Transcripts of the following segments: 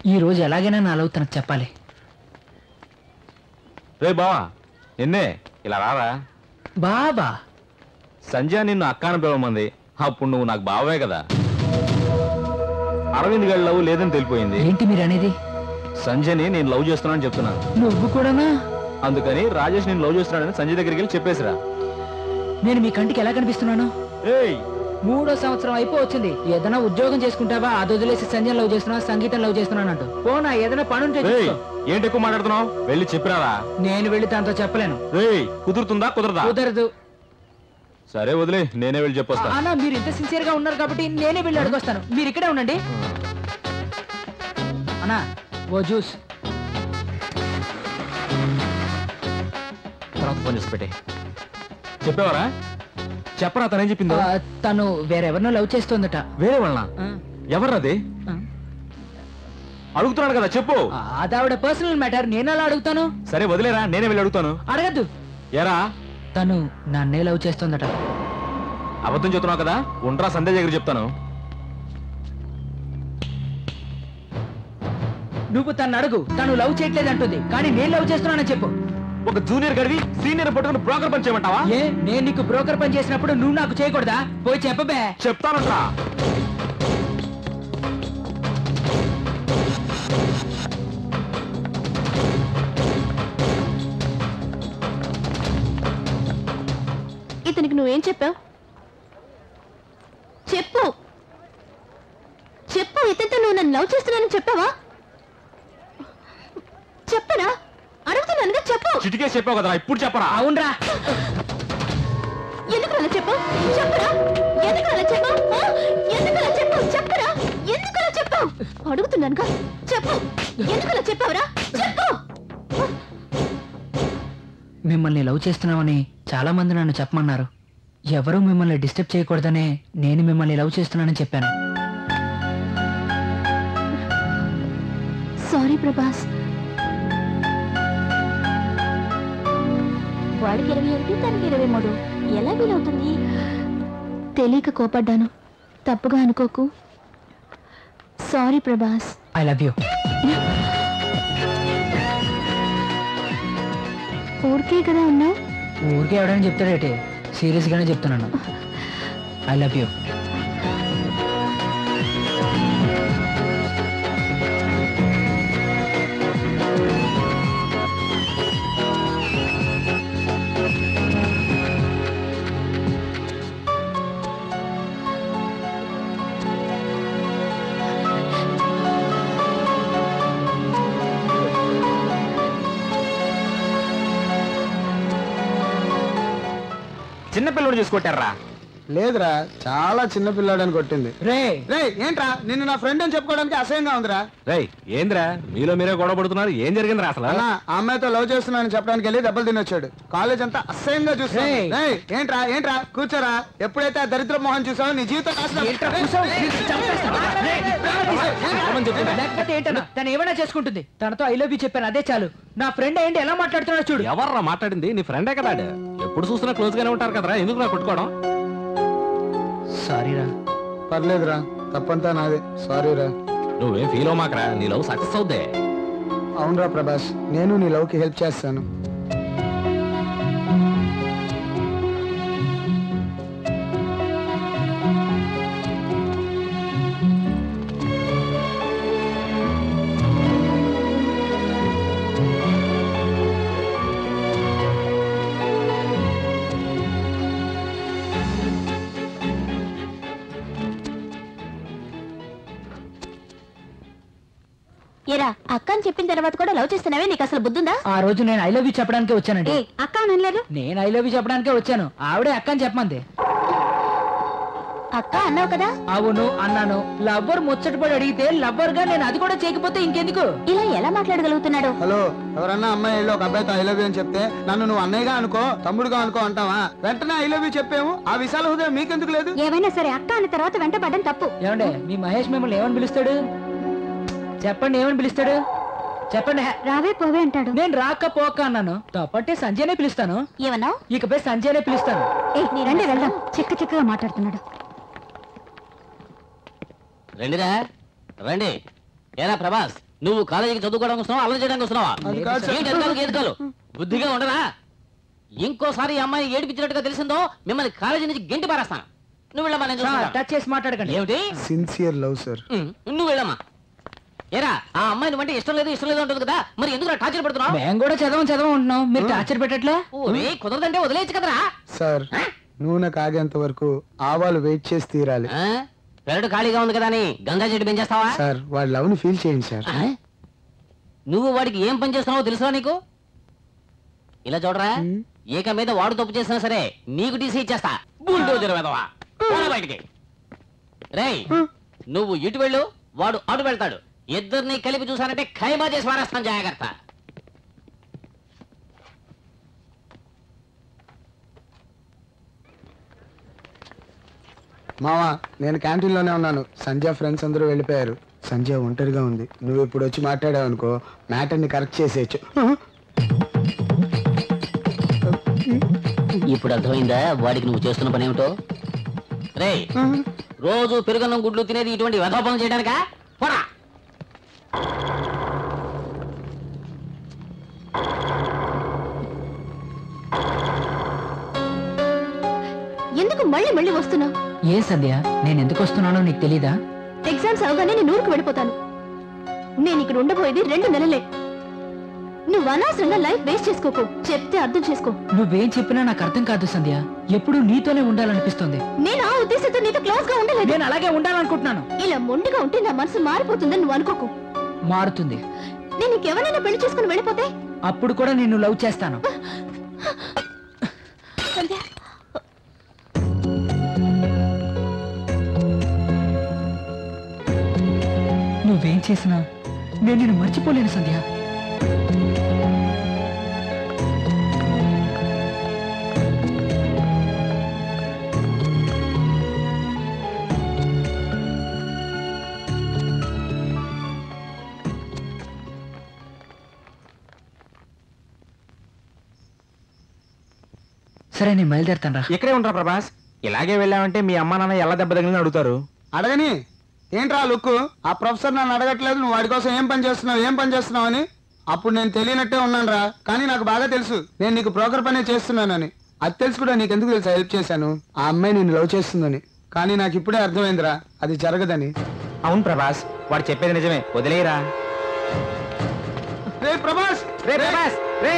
ఈ రోజు ఎలాగైనా నా లవ్ తనకు చెప్పాలి. రే బావా, నిన్నే ఇలా రారా. బాబా, సంజయ్ నిన్ను అక్కాన పిలవమంది. అప్పుడు నువ్వు నాకు బావే కదా. అరవింద్ గడి లవ్ లేదని తెలిపోయింది. ఏంటి మీరు అనేది? సంజయ్ని నేను లవ్ చేస్తున్నానని చెప్తున్నాను. నువ్వు కూడానా? అందుకని రాజేష్ నేను లవ్ చేస్తున్నానని సంజయ్ దగ్గరికి వెళ్ళి చెప్పేసిరా. నేను మీ కంటికి ఎలా కనిపిస్తున్నాను? ఏయ్, 3వ సంవత్సరం అయిపోవచ్చింది. ఏదైనా ఉద్యోగం చేసుకుంటావా? అది వదిలేసి సంజయ్ లవ్ చేస్తున్నా, సంగీతం లవ్ చేస్తున్నాను అంటూ పోనా? ఏదైనా పని ఉంటే చూసుకో. ఏంటి ఎక్కువ మాట్లాడుతున్నావు? వెళ్ళి చెప్పిరారా. నేను వెళ్ళి తనతో చెప్పలేను. రేయ్, కుదురుతుందా కుదరదా? కుదరదు. సరే వదిలే, నేనే వెళ్ళి చెప్పొస్తా. అన్నా, మీరు ఇంత సిన్సియర్ గా ఉన్నారు కాబట్టి నేనే వెళ్ళి అడుగొస్తాను. మీరు ఇక్కడే ఉండండి. అన్నా, ఓ జ్యూస్. తర్వాత ఫోన్ చేసి పెట్టే. చెప్పేవారా? చెప్పరా, తనేం చెప్పిందో? తను వేరెవరినో లవ్ చేస్తోందట. వేరే వాళ్ళ? ఎవరది? అడుగుతున్నాడు కదా, చెప్పు. అదావిడ పర్సనల్ మ్యాటర్. నేను అలా అడుగుతాను. సరే వదిలేరా, నేనే వెళ్ళి అడుగుతాను. అడగద్దు. ఎరా, తను నన్నే లవ్ చేస్తోందట. అబద్ధం చెప్తున్నావు కదా, ఉండరా సంధ్య దగ్గర చెప్తాను. నువ్వు తను అడుగు. తను లవ్ చేయట్లేదు అంటుంది, కానీ నేను లవ్ చేస్తున్నానని చెప్పు. ఒక జూనియర్ గడివి సీనియర్ పట్టుకుని బ్రోకర్ పని చేయమంటావా? ఏ, నేను నీకు బ్రోకర్ పని చేసినప్పుడు నువ్వు నాకు చేయకూడదా? పోయి చెప్పబే. చెప్తానంటా. ఇతనికి నువ్వేం చెప్పావు? చెప్పు చెప్పు. ఇతనితో నువ్వు నన్ను లవ్ చేస్తున్నానని చెప్పావా? చెప్పరా? అడుగుతున్నానుగా, చెప్పు. చిటికేసి చెప్పావు కదా, ఇప్పుడు చెప్పరా. అవునరా. ఎందుకు అలా చెప్పు? చెప్పరా? ఎందుకు అలా చెప్పు? ఎందుకు అలా చెప్పు? చెప్పరా? ఎందుకు అలా చెప్పు? అడుగుతున్నానుగా, చెప్పు. ఎందుకు అలా చెప్పావురా? చెప్పు. మిమ్మల్ని లవ్ చేస్తున్నామని చాలా మంది నన్ను చెప్పమన్నారు. ఎవరూ మిమ్మల్ని డిస్టర్బ్ చేయకూడదనే నేను మిమ్మల్ని లవ్ చేస్తున్నానని చెప్పాను. సారీ ప్రభాస్. వాడికి 21, తనకి 23. ఎలా వీలవుతుంది? తెలియక కోపడ్డాను, తప్పుగా అనుకోకు. Sorry Prabhas. I love you. ఊరికే కదా ఉన్నావు? ఊరికే ఎవడని చెప్తాడేటి? సీరియస్ గానే చెప్తున్నాను. I love you. చిన్న పిల్లడు చేసుకొట్టారా? లేదురా, చాలా చిన్న పిల్లాడని కొట్టింది. రే రే, ఏంట్రా నిన్ను నా ఫ్రెండ్ అని చెప్పుకోవడానికి అసహ్యంగా ఉందిరా. రేయ్, ఏంద్రా మీలో మీరే గొడవ పడుతున్నారు? ఏం జరిగిందిరా అసలు? అన్నా, ఆ అమ్మాయితో లవ్ చేస్తున్నానని చెప్పడానికి వెళ్ళి దెబ్బలు తినొచ్చాడు. కాలేజ్ అంతా అసహ్యంగా చూస్తా. రేయ్. ఏంట్రా కూర్చోరా. ఎప్పుడైతే ఆ దరిద్ర మోహన్ చూసావో నీ జీవితం లేకపోతే ఏంటన్నా? తను ఏమైనా చేసుకుంటుంది. తనతో ఐ లవ్ యూ చెప్పాను, అదే చాలు. నా ఫ్రెండ్ ఏంటి ఎలా మాట్లాడుతున్నాడు చూడు. ఎవర్రా మాట్లాడింది? నీ ఫ్రెండే కదా. ఎప్పుడు చూసినా క్లోజ్ గానే ఉంటారు కదరా, ఎందుకు నా కొట్టుకోవడం? సారీరా. పర్లేదురా, తప్పంతా నాదే. సారీరా. నువ్వేం ఫీల్ అవ్వమాకరా, నీ లవ్ సక్సెస్ అవుద్దే. అవునరా ప్రభాస్, నేను నీ లవ్ కి హెల్ప్ చేస్తాను. ఏరా, అక్క అని చెప్పిన తర్వాత కూడా లవ్ చేస్తున్నావే? నీకు అసలు బుద్ధుందా? ఆ రోజు నేను ఐ లవ్ యూ చెప్పడానికే వచ్చానండి. అక్క అని అనలేదు. నేను ఐ లవ్ యూ చెప్పడానికే వచ్చాను. ఆవిడే అక్క అని చెప్పమంది. అక్క అన్నావు కదా? అవును అన్నాను. లవ్వర్ ముచ్చటపడి అడిగితే లవ్వర్ గా నేను అది కూడా చేయకపోతే ఇంకెందుకు? ఇలా ఎలా మాట్లాడగలుగుతున్నాడు? హలో, ఎవరన్నా అమ్మాయి వెళ్ళి ఒక అబ్బాయితో ఐ లవ్ యూ అని చెప్తే నన్ను నువ్వు అన్నయ్యగా అనుకో, తమ్ముడుగా అనుకో అంటావా? వెంటనే ఐ లవ్ యూ చెప్పాము. ఆ విశాల హృదయం మీకెందుకు లేదు? ఏమైనా సరే అక్క అన్న తర్వాత వెంటబడ్డం తప్పు. ఏమండే, మీ మహేష్ మిమ్మల్ని ఏమని పిలుస్తాడు? చెప్పండి, ఏమని పిలుస్తాడు? చెప్పండి. రావే పోవే అంటాడు. నేను రాకపోక అన్నాను. తప్పంటే సంజయ్నే పిలుస్తాను. ఏమన్నావు? ఇకపై సంజయ్నే పిలుస్తాను. రండి వెళ్దాం. చిక్కగా మాట్లాడుతున్నాడు. రండిరా రండి. ఏరా ప్రభాస్, నువ్వు కాలేజీకి చదువుకోవడానికి వస్తున్నావా అల్లరి చేయడానికి వస్తున్నావా అది కాదు సార్. ఏంటి ఎదగాలు గేదకాలు బుద్ధిగా ఉండరా ఇంకోసారి ఈ అమ్మాయిని ఏడిపించినట్టుగా తెలిసిందో మిమ్మల్ని కాలేజీ నుంచి గెంటి పారేస్తాను నువ్వు వెళ్ళమ్మా నేను చూసుకుంటా. టచ్ చేసి మాట్లాడకండి. ఏమిటి సిన్సియర్ లవ్ సార్. నువ్వు వెళ్ళమ్మా ఏరా ఆ అమ్మాయిని అంటే ఇష్టం లేదు ఉంటుంది కదా మరి ఎందుకు టార్చర్ పెడుతున్నావు మేము కూడా చదవం ఉంటున్నాం, మీరు టార్చర్ పెట్టట్లే. కుదరదంటే వదిలేయచ్చు కదరా సార్ నూనె కాగేంత వరకు ఆవాలు వెయిట్ చేసి తీరాలి. పెరడు ఖాళీగా ఉంది కదా అని గంగా చెట్టు పెంచేస్తావా సార్ వాడి లవ్ ని ఫీల్ చేయండి సార్. నువ్వు వాడికి ఏం పని చేస్తున్నావో తెలుసా నీకు ఇలా చూడరా ఏక మీద వాడు తప్పు చేసినా సరే నీకు టీసీ ఇచ్చేస్తా బుల్డోజర్ వెదవా పోరా బయటికి రేయ్ నువ్వు ఇటు వెళ్ళు వాడు అటు వెళ్తాడు ఇద్దరిని కలిపి చూసానంటే ఖైమా చేసి మారేస్తాను జాగ్రత్త మావా నేను క్యాంటీన్ లోనే ఉన్నాను. సంజయ్ ఫ్రెండ్స్ అందరూ వెళ్ళిపోయారు. సంజయ్ ఒంటరిగా ఉంది. నువ్వు ఇప్పుడు వచ్చి మాట్లాడావు అనుకో మ్యాటర్ ని కరెక్ట్ చేసేయచ్చు. ఇప్పుడు అర్థమైందా వాడికి నువ్వు చేస్తున్న పని ఏమిటో రేయ్ రోజు పెరుగన్నం గుడ్లు తినేది ఇటువంటి వెధోపం చేయడానికా పోరా ఎందుకు మళ్ళీ మళ్ళీ వస్తున్నావు? ఏ సంధ్య, నేను ఎందుకు వస్తున్నానో నీకు తెలీదా? ఎగ్జామ్స్ అవగానే నేను ఊరికి వెళ్ళిపోతాను. నేను ఇక్కడ ఉండబోయేది 2 నెలలే. నువ్వు అనవసరంగా లైఫ్ వేస్ట్ చేసుకోకు. చెప్తే అర్థం చేసుకో. నువ్వేం చెప్పినా నాకు అర్థం కాదు సంధ్య. ఎప్పుడు నీతోనే ఉండాలనిపిస్తుంది. నేను ఆ ఉద్దేశంతో నీతో క్లోజ్ గా ఉండలేదు. నేను అలాగే ఉండాలనుకుంటున్నాను. ఇలా మొండిగా ఉంటే నా మనసు మారిపోతుందని నువ్వు అనుకోకు. మారుతుంది. నేను ఇంకెవరైనా పెళ్లి చేసుకుని వెళ్ళిపోతే అప్పుడు కూడా నిన్ను లవ్ చేస్తాను. సంధ్య, నువ్వేం చేసినా నేను నిన్ను మర్చిపోలేను సంధ్య. సరే నేను బయలుదేరుతాను రా. ఇక్కడే ఉంటారా ప్రభాస్? ఇలాగే వెళ్ళామంటే మీ అమ్మా నాన్న ఎలా దెబ్బ తగిలిందని అడుగుతారు. అడగని ఏంట్రా లుక్? ఆ ప్రొఫెసర్ నన్ను అడగట్లేదు నువ్వు వాడి కోసం ఏం పని చేస్తున్నావు అని. అప్పుడు నేను తెలియనట్టే ఉన్నాను రా. కానీ నాకు బాగా తెలుసు నేను నీకు బ్రోకర్ పనే చేస్తున్నానని. అది తెలుసు కూడా నీకు ఎందుకు తెలుసా హెల్ప్ చేశాను? ఆ అమ్మాయి నిన్ను లవ్ చేస్తుందని. కానీ నాకు ఇప్పుడే అర్థమైందిరా అది జరగదని. అవును ప్రభాస్, వాడు చెప్పేది నిజమే, వదిలేయరా. రే ప్రభాస్, రే ప్రభాస్, రే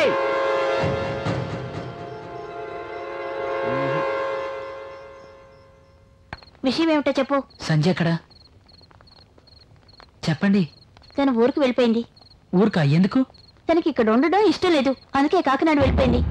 విషయం ఏమిటో చెప్పు. సంధ్య ఎక్కడ? చెప్పండి. తన ఊరికి వెళ్ళిపోయింది. ఊరికా? ఎందుకు? తనకి ఇక్కడ ఉండడం ఇష్టం లేదు, అందుకే కాకినాడ వెళ్ళిపోయింది.